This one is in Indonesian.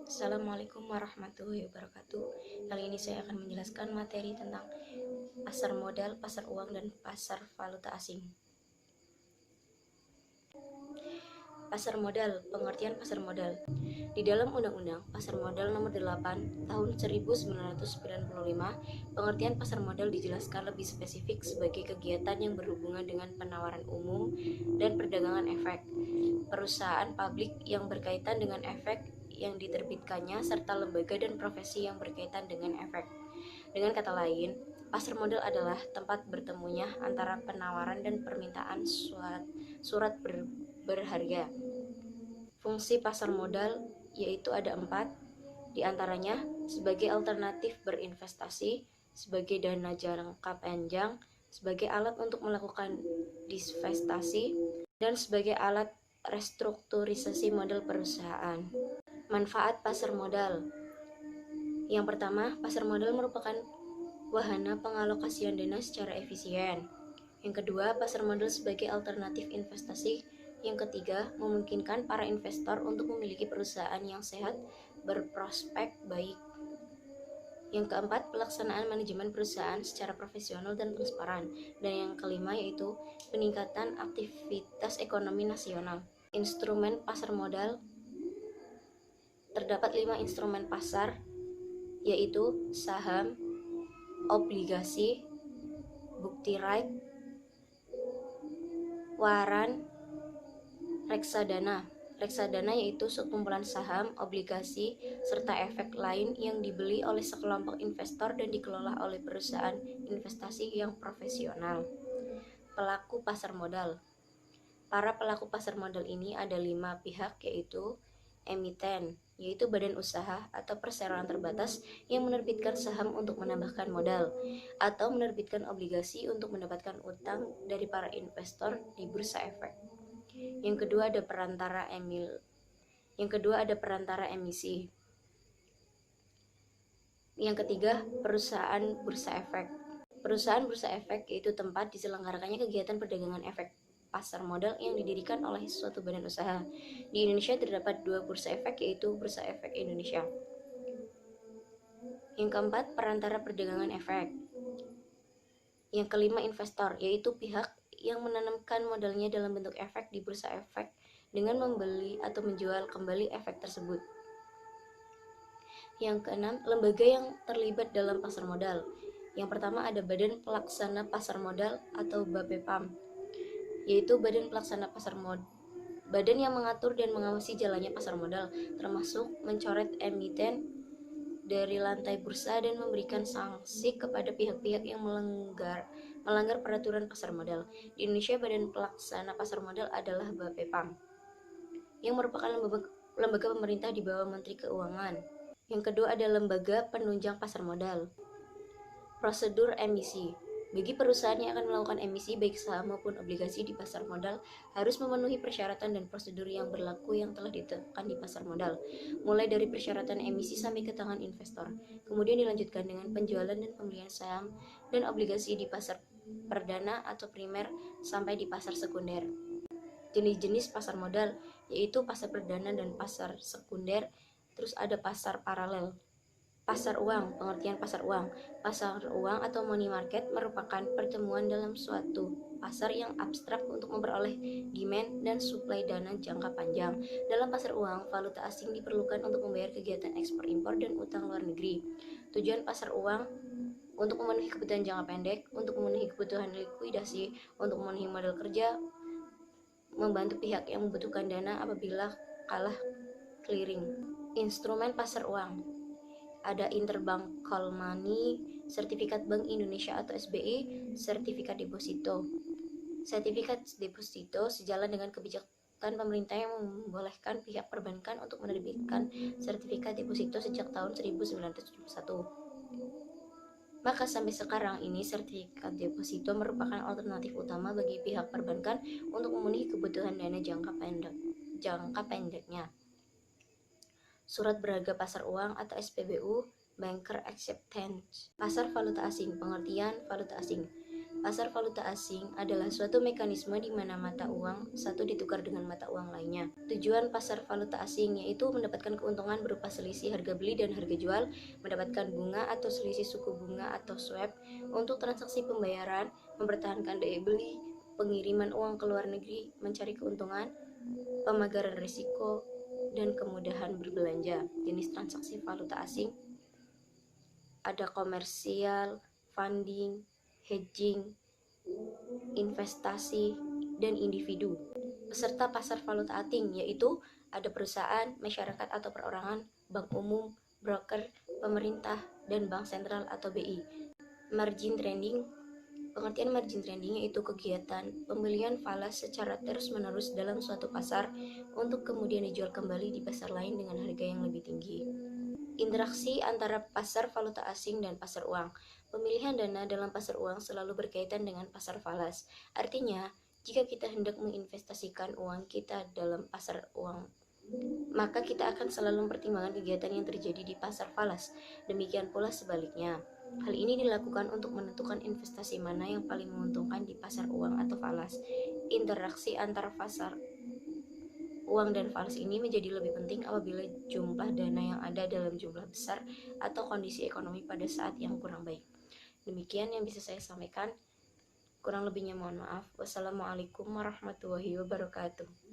Assalamualaikum warahmatullahi wabarakatuh. Kali ini saya akan menjelaskan materi tentang pasar modal, pasar uang, dan pasar valuta asing. Pasar modal, pengertian pasar modal. Di dalam Undang-Undang Pasar Modal Nomor 8 Tahun 1995, pengertian pasar modal dijelaskan lebih spesifik sebagai kegiatan yang berhubungan dengan penawaran umum dan perdagangan efek perusahaan publik yang berkaitan dengan efek yang diterbitkannya serta lembaga dan profesi yang berkaitan dengan efek. Dengan kata lain, pasar modal adalah tempat bertemunya antara penawaran dan permintaan surat berharga. Fungsi pasar modal yaitu ada 4, diantaranya sebagai alternatif berinvestasi, sebagai dana jangka panjang, sebagai alat untuk melakukan divestasi, dan sebagai alat restrukturisasi modal perusahaan. Manfaat pasar modal. Yang pertama, pasar modal merupakan wahana pengalokasian dana secara efisien. Yang kedua, pasar modal sebagai alternatif investasi. Yang ketiga, memungkinkan para investor untuk memiliki perusahaan yang sehat, berprospek baik. Yang keempat, pelaksanaan manajemen perusahaan secara profesional dan transparan. Dan yang kelima yaitu peningkatan aktivitas ekonomi nasional. Instrumen pasar modal. Terdapat 5 instrumen pasar, yaitu saham, obligasi, bukti right, waran, reksadana. Reksadana yaitu sekumpulan saham, obligasi, serta efek lain yang dibeli oleh sekelompok investor dan dikelola oleh perusahaan investasi yang profesional. Pelaku pasar modal. Para pelaku pasar modal ini ada 5 pihak, yaitu emiten, yaitu badan usaha atau perseroan terbatas yang menerbitkan saham untuk menambahkan modal, atau menerbitkan obligasi untuk mendapatkan utang dari para investor di bursa efek. Yang kedua ada perantara emisi. Yang ketiga, perusahaan bursa efek. Perusahaan bursa efek yaitu tempat diselenggarakannya kegiatan perdagangan efek pasar modal yang didirikan oleh suatu badan usaha. Di Indonesia terdapat 2 bursa efek, yaitu Bursa Efek Indonesia. Yang keempat, perantara perdagangan efek. Yang kelima, investor, yaitu pihak yang menanamkan modalnya dalam bentuk efek di bursa efek dengan membeli atau menjual kembali efek tersebut. Yang keenam, lembaga yang terlibat dalam pasar modal. Yang pertama ada Badan Pelaksana Pasar Modal atau BAPEPAM, yaitu badan yang mengatur dan mengawasi jalannya pasar modal, termasuk mencoret emiten dari lantai bursa dan memberikan sanksi kepada pihak-pihak yang melanggar peraturan pasar modal. Di Indonesia, Badan Pelaksana Pasar Modal adalah BAPEPAM, yang merupakan lembaga pemerintah di bawah Menteri Keuangan. Yang kedua ada Lembaga Penunjang Pasar Modal. Prosedur emisi. Bagi perusahaan yang akan melakukan emisi baik saham maupun obligasi di pasar modal harus memenuhi persyaratan dan prosedur yang berlaku yang telah ditetapkan di pasar modal, mulai dari persyaratan emisi sampai ke tangan investor. Kemudian dilanjutkan dengan penjualan dan pembelian saham dan obligasi di pasar perdana atau primer sampai di pasar sekunder. Jenis-jenis pasar modal yaitu pasar perdana dan pasar sekunder. Terus ada pasar paralel. Pasar uang, pengertian pasar uang. Pasar uang atau money market merupakan pertemuan dalam suatu pasar yang abstrak untuk memperoleh demand dan supply dana jangka panjang. Dalam pasar uang, valuta asing diperlukan untuk membayar kegiatan ekspor impor dan utang luar negeri. Tujuan pasar uang untuk memenuhi kebutuhan jangka pendek, untuk memenuhi kebutuhan likuidasi, untuk memenuhi modal kerja, membantu pihak yang membutuhkan dana apabila kalah clearing. Instrumen pasar uang. Ada interbank call money, sertifikat Bank Indonesia atau SBI, sertifikat deposito. Sertifikat deposito sejalan dengan kebijakan pemerintah yang membolehkan pihak perbankan untuk menerbitkan sertifikat deposito sejak tahun 1971. Maka sampai sekarang ini sertifikat deposito merupakan alternatif utama bagi pihak perbankan untuk memenuhi kebutuhan dana jangka pendeknya. Surat berharga pasar uang atau SPBU, Banker Acceptance. Pasar valuta asing, pengertian valuta asing. Pasar valuta asing adalah suatu mekanisme di mana mata uang satu ditukar dengan mata uang lainnya. Tujuan pasar valuta asing yaitu mendapatkan keuntungan berupa selisih harga beli dan harga jual, mendapatkan bunga atau selisih suku bunga atau swap untuk transaksi pembayaran, mempertahankan daya beli, pengiriman uang ke luar negeri, mencari keuntungan, pemagaran risiko, dan kemudahan berbelanja. Jenis transaksi valuta asing ada komersial, funding, hedging, investasi, dan individu. Peserta pasar valuta asing yaitu ada perusahaan, masyarakat atau perorangan, bank umum, broker, pemerintah, dan bank sentral atau BI. Margin trading. Pengertian margin trading yaitu kegiatan pembelian falas secara terus-menerus dalam suatu pasar untuk kemudian dijual kembali di pasar lain dengan harga yang lebih tinggi. Interaksi antara pasar valuta asing dan pasar uang. Pemilihan dana dalam pasar uang selalu berkaitan dengan pasar falas. Artinya, jika kita hendak menginvestasikan uang kita dalam pasar uang, maka kita akan selalu mempertimbangkan kegiatan yang terjadi di pasar falas. Demikian pula sebaliknya. Hal ini dilakukan untuk menentukan investasi mana yang paling menguntungkan di pasar uang atau falas. Interaksi antara pasar uang dan falas ini menjadi lebih penting apabila jumlah dana yang ada dalam jumlah besar atau kondisi ekonomi pada saat yang kurang baik. Demikian yang bisa saya sampaikan. Kurang lebihnya mohon maaf. Wassalamualaikum warahmatullahi wabarakatuh.